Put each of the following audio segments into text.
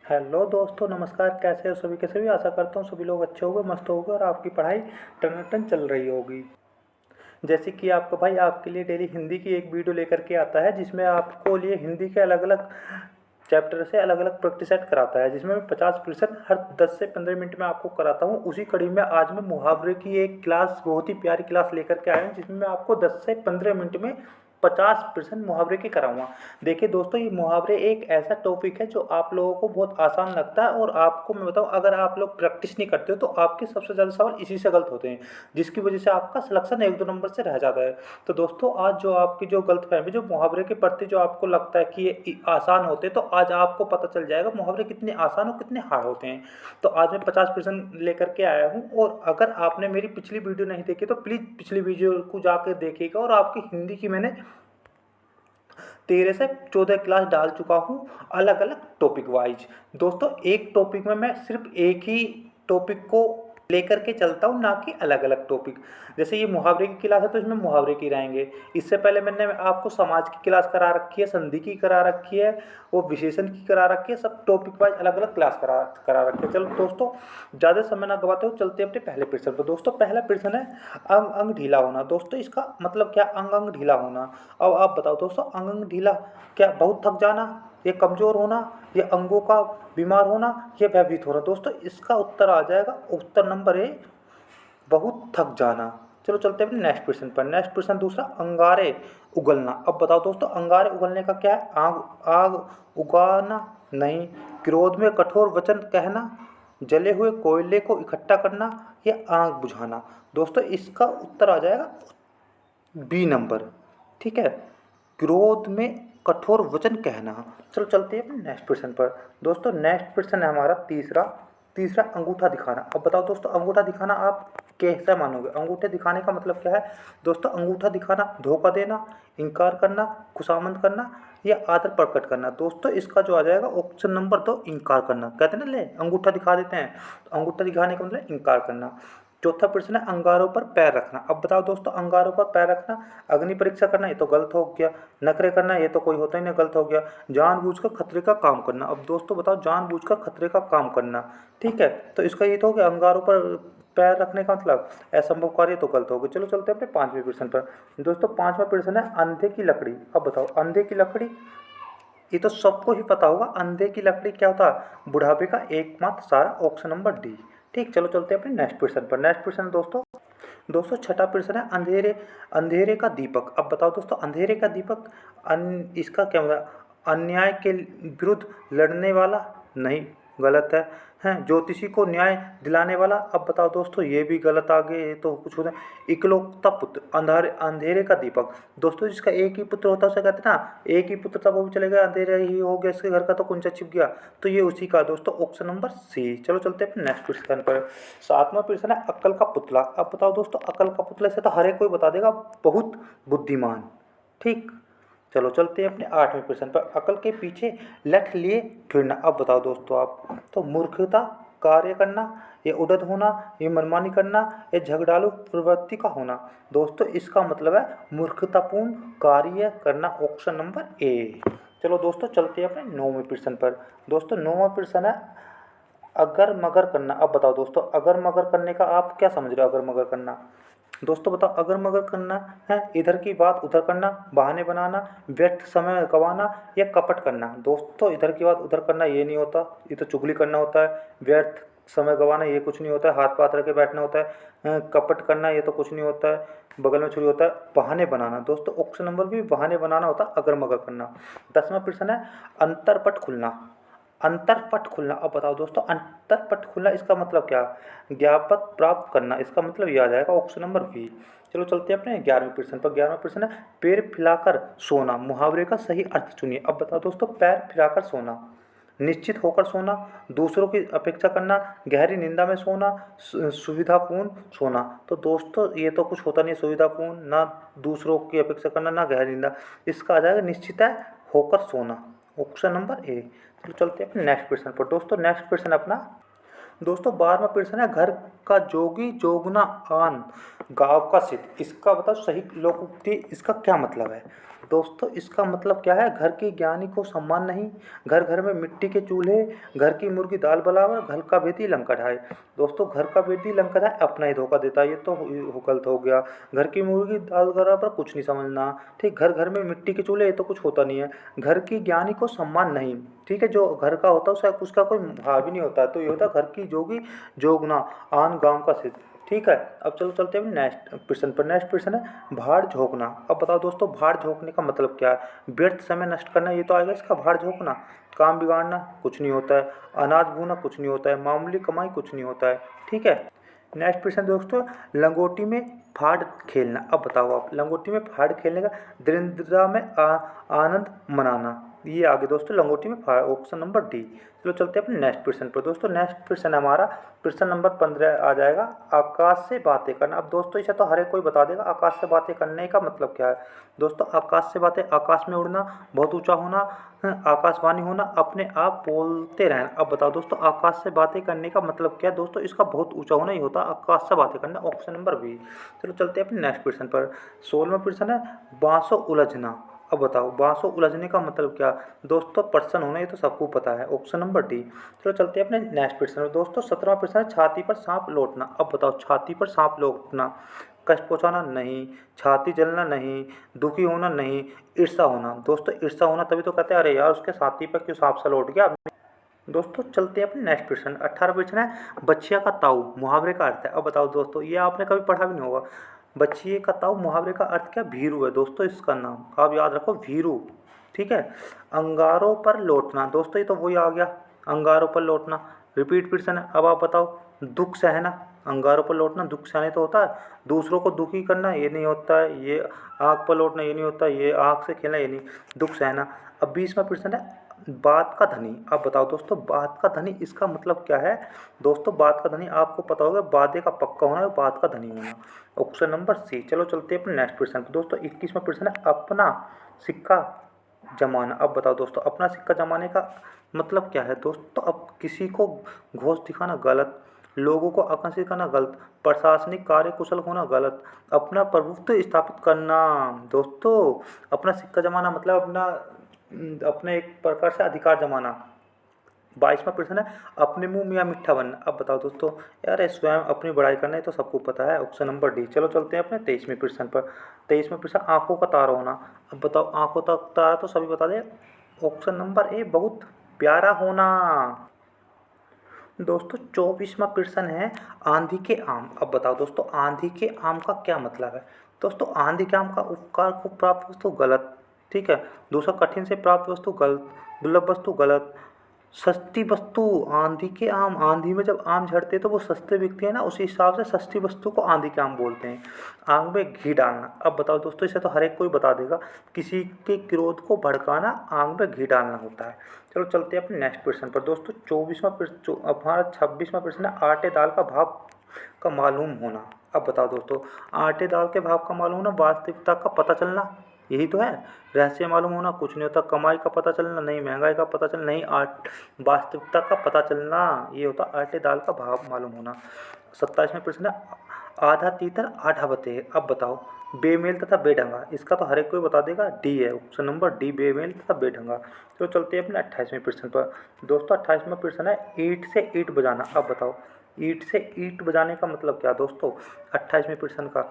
Hello दोस्तों, नमस्कार। कैसे हो सभी के सभी। आशा करता हूँ सभी लोग अच्छे होंगे, मस्त होंगे और आपकी पढ़ाई टनाटन चल रही होगी। जैसे कि आपका भाई आपके लिए डेली हिंदी की एक वीडियो लेकर के आता है, जिसमें आपको लिए हिंदी के अलग अलग चैप्टर से अलग अलग प्रैक्टिस सेट कराता है, जिसमें मैं 50% हर 10 से 15 मिनट में आपको कराता हूँ। उसी कड़ी में आज मैं मुहावरे की एक क्लास, बहुत ही प्यारी क्लास लेकर के आया हूँ, जिसमें मैं आपको 10 से 15 मिनट में 50% मुहावरे की कराऊंगा। देखिए दोस्तों, ये मुहावरे एक ऐसा टॉपिक है जो आप लोगों को बहुत आसान लगता है, और आपको मैं बताऊं, अगर आप लोग प्रैक्टिस नहीं करते हो तो आपके सबसे ज़्यादा सवाल इसी से गलत होते हैं, जिसकी वजह से आपका सिलेक्शन 1-2 नंबर से रह जाता है। तो दोस्तों, आज जो आपकी जो गलतफहमी, जो मुहावरे के प्रति जो आपको लगता है कि ये आसान होते हैं, तो आज आपको पता चल जाएगा मुहावरे कितने आसान और कितने हार्ड होते हैं। तो आज मैं 50% लेकर के आया हूँ, और अगर आपने मेरी पिछली वीडियो नहीं देखी तो प्लीज़ पिछली वीडियो को जाकर देखिएगा। और आपकी हिंदी की मैंने 13 से 14 क्लास डाल चुका हूँ, अलग अलग टॉपिक वाइज। दोस्तों, एक टॉपिक में मैं सिर्फ एक ही टॉपिक को लेकर के चलता हूँ, ना कि अलग अलग टॉपिक। जैसे ये मुहावरे की क्लास है तो इसमें मुहावरे की रहेंगे। इससे पहले मैंने आपको समाज की क्लास करा रखी है, संधि की करा रखी है, और विशेषण की करा रखी है। सब टॉपिक वाइज अलग अलग क्लास करा करा रखी है। चलो दोस्तों, ज़्यादा समय ना गवाते हुए चलते हैं अपने पहले प्रश्न पर। दोस्तों, पहला प्रश्न है अंग अंग ढीला होना। दोस्तों, इसका मतलब क्या, अंग अंग ढीला होना। अब आप बताओ दोस्तों, अंग अंग ढीला क्या बहुत थक जाना, या कमज़ोर होना, या अंगों का बीमार होना, या भयभीत होना। दोस्तों, इसका उत्तर आ जाएगा उत्तर नंबर ए, बहुत थक जाना। चलो चलते हैं अपने नेक्स्ट क्वेश्चन पर। नेक्स्ट क्वेश्चन दूसरा, अंगारे उगलना। अब बताओ दोस्तों, अंगारे उगलने का क्या है। आग आग उगाना नहीं, क्रोध में कठोर वचन कहना, जले हुए कोयले को इकट्ठा करना, या आग बुझाना। दोस्तों, इसका उत्तर आ जाएगा बी नंबर। ठीक है, क्रोध में कठोर वचन कहना। चलो चलते हैं अपने नेक्स्ट क्वेश्चन पर। दोस्तों, नेक्स्ट क्वेश्चन है हमारा तीसरा। तीसरा, अंगूठा दिखाना। अब बताओ दोस्तों, अंगूठा दिखाना आप कैसा मानोगे। अंगूठे दिखाने का मतलब क्या है। दोस्तों, अंगूठा दिखाना धोखा देना, इनकार करना, खुशामद करना, या आदर प्रकट करना। दोस्तों, इसका जो आ जाएगा ऑप्शन नंबर 2, इनकार करना। कहते हैं ना, ले अंगूठा दिखा देते हैं, तो अंगूठा दिखाने का मतलब इनकार करना। चौथा प्रश्न है, अंगारों पर पैर रखना। अब बताओ दोस्तों, अंगारों पर पैर रखना, अग्नि परीक्षा करना, ये तो गलत हो गया। नखरे करना, ये तो कोई होता ही नहीं, गलत हो गया। जानबूझकर खतरे का काम करना। अब दोस्तों बताओ, जानबूझकर खतरे का काम करना, ठीक है, तो इसका ये तो हो गया अंगारों पर पैर रखने का मतलब असंभव कार्य, तो गलत हो गया। चलो चलते हैं अपने पांचवें प्रश्न पर। दोस्तों, पांचवा प्रश्न है, अंधे की लकड़ी। अब बताओ, अंधे की लकड़ी, ये तो सबको ही पता होगा, अंधे की लकड़ी क्या होता है, बुढ़ापे का एकमात्र सहारा। Option number D. ठीक, चलो चलते हैं अपने नेक्स्ट क्वेश्चन पर। नेक्स्ट क्वेश्चन दोस्तों, छठा प्रश्न है, अंधेरे अंधेरे का दीपक। अब बताओ दोस्तों, अंधेरे का दीपक, इसका क्या मतलब, अन्याय के विरुद्ध लड़ने वाला नहीं, गलत है। हैं, ज्योतिषी को न्याय दिलाने वाला। अब बताओ दोस्तों, ये भी गलत आ गए, ये तो कुछ होता है। इकलौता पुत्र, अंधेरे का दीपक। दोस्तों, जिसका एक ही पुत्र होता है उसे कहते हैं ना, एक ही पुत्र था वो भी चले गया, अंधेरा ही हो गया, इसके घर का तो कुंचा छिप गया। तो ये उसी का दोस्तों ऑप्शन नंबर सी। चलो चलते हैं अपने नेक्स्ट क्वेश्चन पर। सातवां प्रश्न है, अक्ल का पुतला। अब बताओ दोस्तों, अक्ल का पुतला से तो हर एक कोई बता देगा, बहुत बुद्धिमान। ठीक, चलो चलते हैं अपने आठवें प्रश्न पर। अकल के पीछे लठ लिए फिरना। अब बताओ दोस्तों आप, तो मूर्खता कार्य करना, ये उड़द होना, ये मनमानी करना, ये झगड़ालू प्रवृत्ति का होना। दोस्तों, इसका मतलब है मूर्खतापूर्ण कार्य करना। Option number A. चलो दोस्तों, चलते हैं अपने नौवें प्रश्न पर। दोस्तों, नौवां प्रश्न है, अगर मगर करना। अब बताओ दोस्तों, अगर मगर करने का आप क्या समझ रहे हो। अगर मगर करना, दोस्तों बताओ, अगर मगर करना है इधर की बात उधर करना, बहाने बनाना, व्यर्थ समय गंवाना, या कपट करना। दोस्तों, इधर की बात उधर करना ये नहीं होता, ये तो चुगली करना होता है। व्यर्थ समय गंवाना ये कुछ नहीं होता है, हाथ पाथ रख के बैठना होता है। कपट करना ये तो कुछ नहीं होता है, बगल में छुरी होता है। बहाने बनाना, दोस्तों ऑप्शन नंबर भी, बहाने बनाना होता है अगर मगर करना। 10वां प्रश्न है, अंतरपट खुलना। अंतरपट खुलना। अब बताओ दोस्तों, अंतरपट खुलना इसका मतलब क्या, ज्ञापक प्राप्त करना। इसका मतलब ये आ जाएगा ऑप्शन नंबर बी। चलो चलते हैं अपने 11वें प्रश्न पर। 11वां प्रश्न है, पैर फैलाकर सोना। मुहावरे का सही अर्थ चुनिए। अब बताओ दोस्तों, पैर फैलाकर सोना, निश्चित होकर सोना, दूसरों की अपेक्षा करना, गहरी निंदा में सोना, सुविधापूर्ण सोना। तो दोस्तों, ये तो कुछ होता नहीं सुविधापूर्ण, ना दूसरों की अपेक्षा करना, ना गहरी निंदा। इसका आ जाएगा निश्चित है होकर सोना। Option number A. चलो चलते हैं अपने नेक्स्ट क्वेश्चन पर। दोस्तों, नेक्स्ट क्वेश्चन अपना दोस्तों 12वां प्रश्न है, घर का जोगी जोगना आन गाँव का सिद्ध, इसका बताओ सही लोकोक्ति, इसका क्या मतलब है। दोस्तों इसका मतलब क्या है, घर के ज्ञानी को सम्मान नहीं, घर घर में मिट्टी के चूल्हे, घर की मुर्गी दाल बराबर, घर का बेटी लंका ढाए। दोस्तों घर का बेटी लंका ढाए अपना ही धोखा देता है, ये तो गलत हो गया। घर की मुर्गी दाल बराबर कुछ नहीं समझना, ठीक। घर घर में मिट्टी के चूल्हे, ये तो कुछ होता नहीं है। घर की ज्ञानी को सम्मान नहीं, ठीक है, जो घर का होता है उसका उसका कोई भाव ही नहीं होता है, तो ये होता है घर की जोगी जोगना आन गाँव का सिद्ध, ठीक है। अब चलो चलते हैं नेक्स्ट प्रश्न पर। नेक्स्ट प्रश्न है भाड़ झोंकना। अब बताओ दोस्तों भाड़ झोंकने का मतलब क्या है। व्यर्थ समय नष्ट करना, ये तो आएगा इसका भाड़ झोंकना। काम बिगाड़ना कुछ नहीं होता है, अनाज बोना कुछ नहीं होता है, मामूली कमाई कुछ नहीं होता है, ठीक है। नेक्स्ट प्रश्न दोस्तों, लंगोटी में फाड़ खेलना। अब बताओ आप, लंगोटी में फाड़ खेलने का दरिद्रता में आनंद मनाना, ये आगे दोस्तों लंगोटी में फाड़, ऑप्शन नंबर डी। चलो चलते हैं अपने नेक्स्ट प्रश्न पर। दोस्तों नेक्स्ट प्रश्न हमारा प्रश्न नंबर 15 आ जाएगा, आकाश से बातें करना। अब दोस्तों इसे तो हर एक कोई बता देगा, आकाश से बातें करने का मतलब क्या है। दोस्तों आकाश से बातें, आकाश में उड़ना, बहुत ऊंचा होना, आकाशवाणी होना, अपने आप बोलते रहना। अब बताओ दोस्तों आकाश से बातें करने का मतलब क्या है। दोस्तों इसका बहुत ऊंचा होना ही होता है आकाश से बातें करना, ऑप्शन नंबर बी। चलो चलते हैं अपने नेक्स्ट प्रश्न पर। 16वां प्रश्न है बांसों उलझना। अब बताओ बांसों उलझने का मतलब क्या। दोस्तों प्रसन्न होना, ये तो सबको पता है, ऑप्शन नंबर डी। चलो चलते हैं अपने नेक्स्ट प्रश्न पर। दोस्तों 17वां प्रश्न है छाती पर सांप लौटना। अब बताओ छाती पर सांप लौटना, कष्ट पहुंचाना नहीं, छाती जलना नहीं, दुखी होना नहीं, ईर्षा होना। दोस्तों ईर्षा होना, तभी तो कहते हैं अरे यार उसके छाती पर क्यों सांप सा लौट गया। दोस्तों चलते हैं अपने नेक्स्ट प्रश्न। 18 प्रश्न है बच्चिया का ताऊ, मुहावरे का अर्थ है। अब बताओ दोस्तों, ये आपने कभी पढ़ा भी नहीं होगा। बच्चिए का ताऊ मुहावरे का अर्थ क्या, भीरू है दोस्तों इसका नाम, आप याद रखो भीरू, ठीक है। अंगारों पर लौटना, दोस्तों ये तो वही आ गया, अंगारों पर लौटना। रिपीट प्रश्न है, अब आप बताओ दुख सहना। अंगारों पर लौटना दुख सहने तो होता है, दूसरों को दुखी करना ये नहीं होता है। ये आँख पर लौटना ये नहीं होता, ये आँख से खेलना ये नहीं, दुख सहना। अब 20वां प्रश्न है बात का धनी। अब बताओ दोस्तों बात का धनी, इसका मतलब क्या है। दोस्तों बात का धनी आपको पता होगा, वादे का पक्का होना है, बात का धनी होना, ऑप्शन नंबर सी। चलो चलते हैं अपने नेक्स्ट प्रश्न पर। दोस्तों 21वां प्रश्न है अपना सिक्का जमाना। अब बताओ दोस्तों अपना सिक्का जमाने का मतलब क्या है। दोस्तों अब किसी को घोष दिखाना गलत, लोगों को आकर्षित करना गलत, प्रशासनिक कार्य कुशल होना गलत, अपना प्रभुत्व स्थापित करना। दोस्तों अपना सिक्का जमाना मतलब अपना अपने एक प्रकार से अधिकार जमाना। 22वां प्रश्न है अपने मुंह मियाँ मिट्ठा बनना। अब बताओ दोस्तों, यार ये स्वयं अपनी बड़ाई करना, है तो सबको पता है, ऑप्शन नंबर डी। चलो चलते हैं अपने 23वें प्रश्न पर। 23वां प्रश्न आंखों का तारा होना। अब बताओ आंखों का तारा तो सभी बता दें, ऑप्शन नंबर ए बहुत प्यारा होना। दोस्तों 24वां प्रश्न है आंधी के आम। अब बताओ दोस्तों आंधी के आम का क्या मतलब है। दोस्तों आंधी के आम का उपकार को प्राप्त वस्तु गलत, ठीक है। दूसरा कठिन से प्राप्त वस्तु गलत, दुर्लभ वस्तु गलत, सस्ती वस्तु आंधी के आम, आंधी में जब आम झड़ते हैं तो वो सस्ते बिकते हैं ना, उसी हिसाब से सस्ती वस्तु को आंधी के आम बोलते हैं। आग में घी डालना। अब बताओ दोस्तों इसे तो हर एक कोई बता देगा, किसी के क्रोध को भड़काना आग में घी डालना होता है। चलो चलते हैं अपने नेक्स्ट प्रश्न पर। दोस्तों 24वां प्रश्न, हमारा 26वां प्रश्न है आटे दाल का भाव का मालूम होना। अब बताओ दोस्तों आटे दाल के भाव का मालूम होना, वास्तविकता का पता चलना, यही तो है। रहस्य मालूम होना कुछ नहीं होता, कमाई का पता चलना नहीं, महंगाई का पता चलना नहीं, वास्तविकता का पता चलना, ये होता आटे दाल का भाव मालूम होना। 27वें प्रश्न है आधा तीतर आधा बते। अब बताओ बेमेल तथा बेढंगा, इसका तो हर एक कोई बता देगा, डी है, ऑप्शन नंबर डी, बेमेल तथा बेढंगा। तो चलते हैं अपने 28वें प्रश्न पर। दोस्तों 28वां प्रश्न है ईंट से ईंट बजाना। अब बताओ ईंट से ईंट बजाने का मतलब क्या। दोस्तों 28वें प्रश्न का,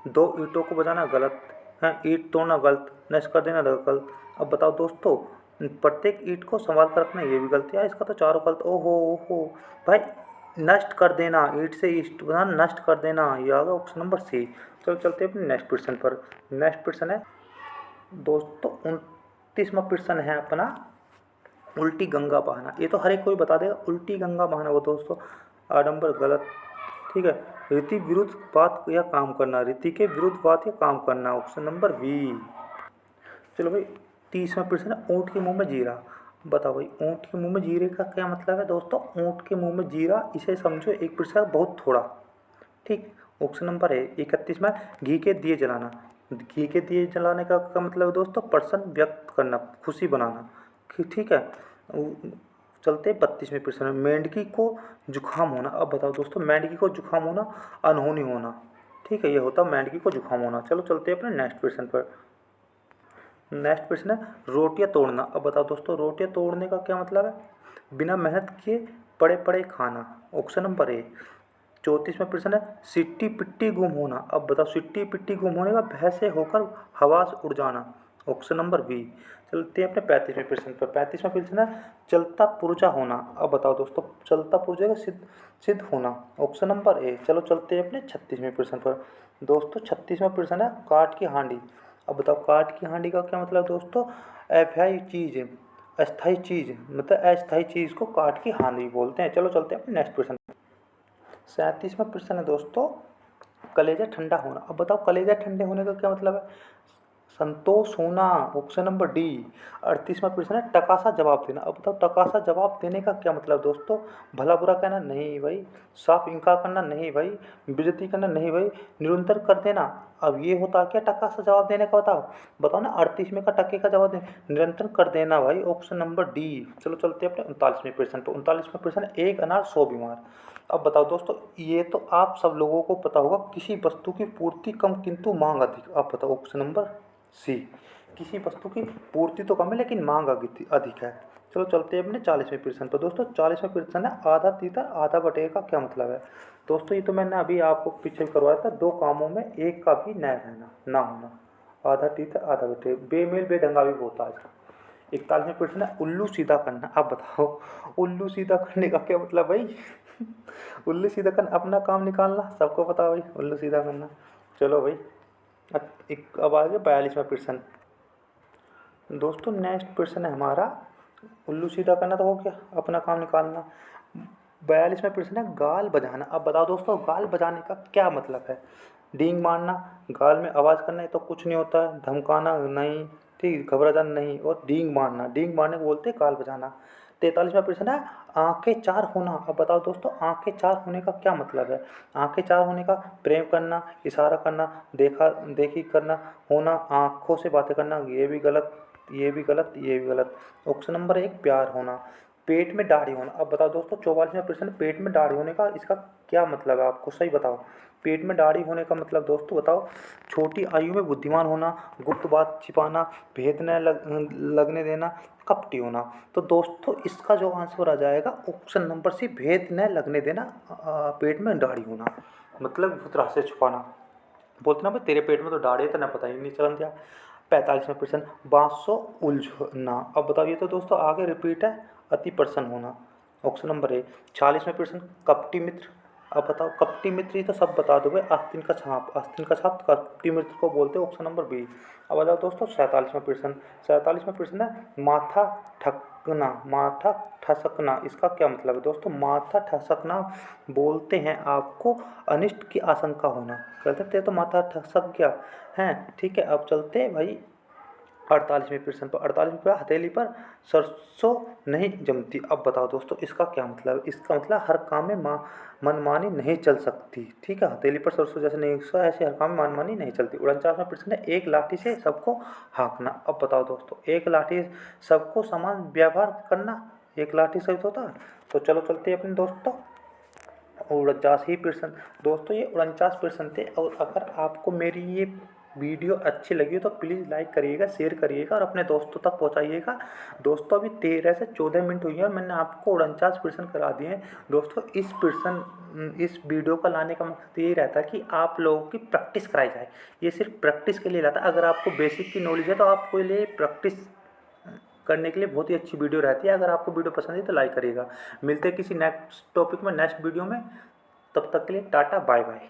दो ईंटों को बजाना गलत है, ईंट तोड़ना गलत, नष्ट कर देना गलत। अब बताओ दोस्तों प्रत्येक ईंट को संभाल कर रखना ये भी गलत है, इसका तो चारों गलत। ओहो ओहो भाई, नष्ट कर देना, ईंट से ईंट बनाना नष्ट कर देना, ये आ गया ऑप्शन नंबर सी। चलो चलते हैं अपने नेक्स्ट प्रश्न पर। नेक्स्ट प्रश्न है दोस्तों 29वां प्रश्न है अपना उल्टी गंगा बहाना। ये तो हर एक कोई बता देगा, उल्टी गंगा बहाना वो दोस्तों आडंबर गलत, ठीक है। रीति विरुद्ध बात या काम करना, रीति के विरुद्ध बात या काम करना, ऑप्शन नंबर बी। चलो भाई 30वां प्रश्न है ऊँट के मुंह में जीरा। बताओ भाई ऊँट के मुंह में जीरे का क्या मतलब है। दोस्तों ऊँट के मुंह में जीरा, इसे समझो एक प्रश्न बहुत थोड़ा, ठीक। ऑप्शन नंबर है 31 में घी के दिए जलाना। घी के दिए जलाने का मतलब है दोस्तों प्रसन्न व्यक्त करना, खुशी बनाना, ठीक है। चलते हैं 32वें प्रश्न में। मेंढकी को जुकाम होना। अब बताओ दोस्तों, मेंढकी को जुकाम होना, अनहोनी होना, ठीक है, ये होता मेंढकी को जुकाम होना। चलो चलते हैं अपने नेक्स्ट प्रश्न पर। नेक्स्ट प्रश्न है रोटियां तोड़ना। अब बताओ दोस्तों, रोटियां तोड़ने का क्या मतलब है? बिना मेहनत किए पड़े पड़े खाना। Option number A. 34वां प्रश्न है सिट्टी पिट्टी गुम होना। अब बताओ, सिट्टी पिट्टी गुम होने का भय से होकर हवा से उड़ जाना। Option number B. चलते हैं अपने 35वें प्रश्न पर। 35वां प्रश्न है चलता पुर्जा होना। अब बताओ दोस्तों, चलता पुर्जे का सिद्ध होना। Option number A. चलो चलते हैं अपने 36वें प्रश्न पर। दोस्तों 36वां प्रश्न है काठ की हांडी। अब बताओ, काठ की हांडी का क्या मतलब दोस्तों? अस्थायी चीज़, अस्थायी चीज़, मतलब अस्थायी चीज़ को काठ की हांडी बोलते हैं। चलो चलते हैं अपने नेक्स्ट प्रश्न। 37वां प्रश्न है दोस्तों कलेजा ठंडा होना। अब बताओ, कलेजा ठंडे होने का क्या मतलब है? संतोष होना। Option number D. 38वां प्रश्न है टकासा जवाब देना। अब बताओ, टकासा जवाब देने का क्या मतलब दोस्तों? भला बुरा कहना नहीं भाई, साफ इनकार करना नहीं भाई, बेइज्जती करना नहीं भाई, निरंतर कर देना। अब ये होता क्या टकासा जवाब देने का? बताओ बताओ ना, 38वें का टके का जवाब दे, निरंतर कर देना भाई। Option number D. चलो चलते हैं अपने 39वें प्रश्न पर। 39वां प्रश्न है एक अनार 100 बीमार। अब बताओ दोस्तों, ये तो आप सब लोगों को पता होगा, किसी वस्तु की पूर्ति कम किंतु मांग अधिक। अब बताओ ऑप्शन नंबर सी। किसी वस्तु की पूर्ति तो कम है लेकिन मांग अधिक है। चलो चलते हैं अपने 40वें प्रश्न पर। दोस्तों 40वां प्रश्न है आधा तीतर आधा बटेर का क्या मतलब है? दोस्तों ये तो मैंने अभी आपको पीछे करवाया था, दो कामों में एक का भी न रहना, ना होना। आधा तीतर आधा बटेर, बेमेल बेढंगा भी होता है। 41वें प्रश्न है उल्लू सीधा करना। अब बताओ, उल्लू सीधा करने का क्या मतलब भाई? उल्लू सीधा करना, अपना काम निकालना, सबको पता भाई उल्लू सीधा करना। चलो भाई, अब आ गया 42वां प्रश्न। दोस्तों नेक्स्ट प्रश्न है हमारा, उल्लू सीधा करना तो हो गया, अपना काम निकालना। 42वां प्रश्न है गाल बजाना। अब बताओ दोस्तों, गाल बजाने का क्या मतलब है? डींग मारना, गाल में आवाज़ करना, ये तो कुछ नहीं होता है। धमकाना नहीं, ठीक, घबरा जाना नहीं, और डींग मारना, डींग मारने को बोलते हैं गाल बजाना। 43वां प्रश्न है आंखें चार होना। अब बताओ दोस्तों, आंखें चार होने का क्या मतलब है? आंखें चार होने का प्रेम करना, इशारा करना, देखा देखी करना, होना, आँखों से बातें करना, ये भी गलत, ये भी गलत, ये भी गलत। ऑप्शन नंबर एक प्यार होना। पेट में दाढ़ी होना। अब बताओ दोस्तों, 44वां प्रश्न, पेट में दाढ़ी होने का इसका क्या मतलब है? आपको सही बताओ। पेट में दाढ़ी होने का मतलब दोस्तों बताओ, छोटी आयु में बुद्धिमान होना, गुप्त बात छिपाना, भेद न लगने देना, कपटी होना। तो दोस्तों इसका जो आंसर आ जाएगा ऑप्शन नंबर सी, भेद न लगने देना। पेट में दाढ़ी होना मतलब भूतरा से छुपाना। बोलते ना भाई तेरे पेट में तो दाढ़ी है, तो ना पता ही नहीं चलन दिया। 45वां प्रश्न बांसो उलझना। अब बताओ, ये तो दोस्तों आगे रिपीट है, अति प्रसन्न होना। Option number A. 46वां प्रश्न कपटी मित्र। अब बताओ, कपटी मित्र, ये तो सब बता दो भाई, आस्तीन का छाप, आस्तीन का छाप कपटी मित्र को बोलते हैं। Option number B. अब बताओ दोस्तों 47वां प्रश्न। 47वां प्रश्न है माथा ठकना, माथा ठसकना, इसका क्या मतलब है दोस्तों? माथा ठसकना बोलते हैं आपको अनिष्ट की आशंका होना। कह सकते हैं तो माथा ठसक गया है, ठीक है। अब चलते हैं भाई 48वें प्रश्न पर। 48वें पर हथेली पर सरसों नहीं जमती। अब बताओ दोस्तों इसका क्या मतलब है? इसका मतलब हर काम में मनमानी नहीं चल सकती, ठीक है। हथेली पर सरसों जैसे नहीं, ऐसे हर काम में मनमानी नहीं चलती। 49वां प्रश्न है एक लाठी से सबको हाँकना। अब बताओ दोस्तों, एक लाठी सबको समान व्यवहार करना, एक लाठी से होता है? तो चलो चलते हैं अपने दोस्तों 49 प्रश्न। दोस्तों ये 49 प्रश्न थे, और अगर आपको मेरी ये वीडियो अच्छी लगी हो तो प्लीज़ लाइक करिएगा, शेयर करिएगा और अपने दोस्तों तक पहुंचाइएगा। दोस्तों अभी 13 से 14 मिनट हुई है और मैंने आपको 49 प्रश्न करा दिए हैं। दोस्तों इस वीडियो का लाने का मकसद यही रहता है कि आप लोगों की प्रैक्टिस कराई जाए। ये सिर्फ प्रैक्टिस के लिए रहता है। अगर आपको बेसिक की नॉलेज है तो आपको लिए प्रैक्टिस करने के लिए बहुत ही अच्छी वीडियो रहती है। अगर आपको वीडियो पसंद है तो लाइक करिएगा। मिलते हैं किसी नेक्स्ट टॉपिक में, नेक्स्ट वीडियो में। तब तक के लिए टाटा बाय बाय।